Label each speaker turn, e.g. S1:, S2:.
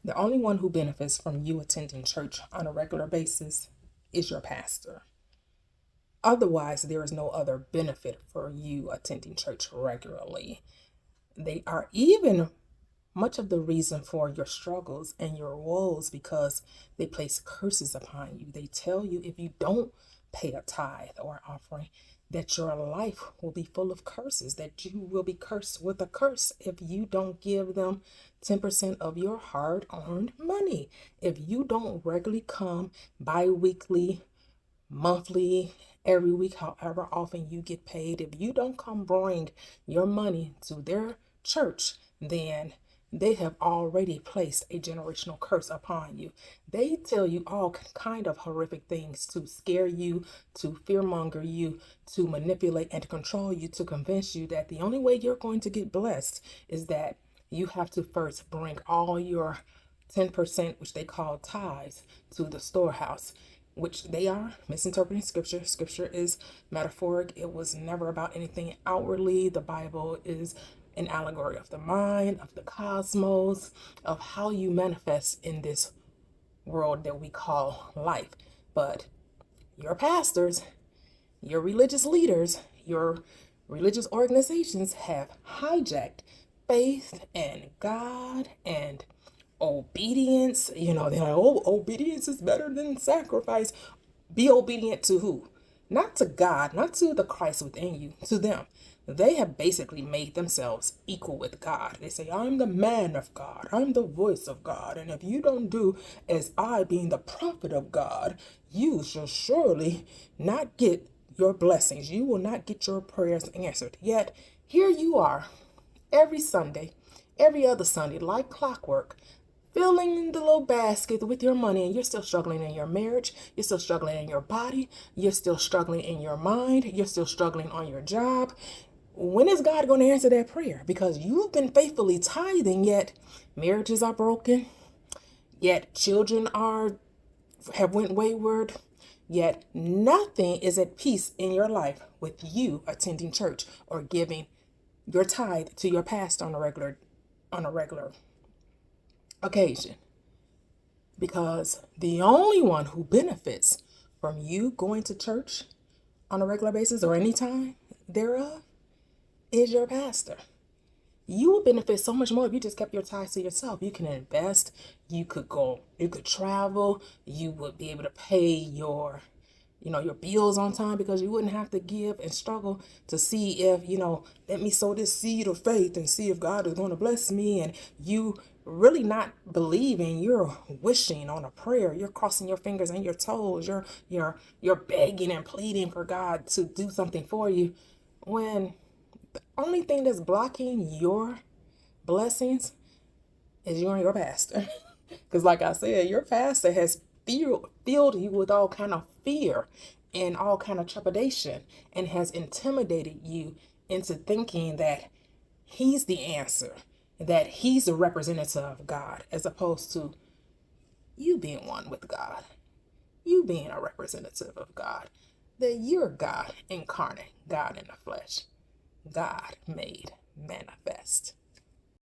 S1: The only one who benefits from you attending church on a regular basis is your pastor. Otherwise, there is no other benefit for you attending church regularly. They are even much of the reason for your struggles and your woes because they place curses upon you. They tell you if you don't pay a tithe or offering, that your life will be full of curses, that you will be cursed with a curse if you don't give them 10% of your hard earned money. If you don't regularly come bi weekly, monthly, every week, however often you get paid, if you don't come bring your money to their church, then they have already placed a generational curse upon you. They tell you all kind of horrific things to scare you, to fearmonger you, to manipulate and to control you, to convince you that the only way you're going to get blessed is that you have to first bring all your 10%, which they call tithes, to the storehouse, which they are misinterpreting scripture. Scripture is metaphoric. It was never about anything outwardly. The Bible is an allegory of the mind, of the cosmos, of how you manifest in this world that we call life. But your pastors, your religious leaders, your religious organizations have hijacked faith and God and obedience. They're like, oh, obedience is better than sacrifice. Be obedient to who? Not to God, not to the Christ within you, to them. They have basically made themselves equal with God. They say, I'm the man of God. I'm the voice of God. And if you don't do as I, being the prophet of God, you shall surely not get your blessings. You will not get your prayers answered. Yet, here you are, every Sunday, every other Sunday, like clockwork, filling the little basket with your money, and you're still struggling in your marriage, you're still struggling in your body, you're still struggling in your mind, you're still struggling on your job. When is God going to answer that prayer? Because you've been faithfully tithing, yet marriages are broken, yet children have went wayward, yet nothing is at peace in your life with you attending church or giving your tithe to your pastor on a regular occasion. Because the only one who benefits from you going to church on a regular basis or any time thereof is your pastor. You would benefit so much more if you just kept your tithes to yourself. You can invest, you could travel, you would be able to pay your bills on time because you wouldn't have to give and struggle to see if, let me sow this seed of faith and see if God is going to bless me. And you really not believing, you're wishing on a prayer, you're crossing your fingers and your toes, you're begging and pleading for God to do something for you, when the only thing that's blocking your blessings is you and your pastor. Because like I said, your pastor has filled you with all kind of fear and all kind of trepidation, and has intimidated you into thinking that he's the answer, that he's the representative of God, as opposed to you being one with God, you being a representative of God, that you're God incarnate, God in the flesh, God made manifest.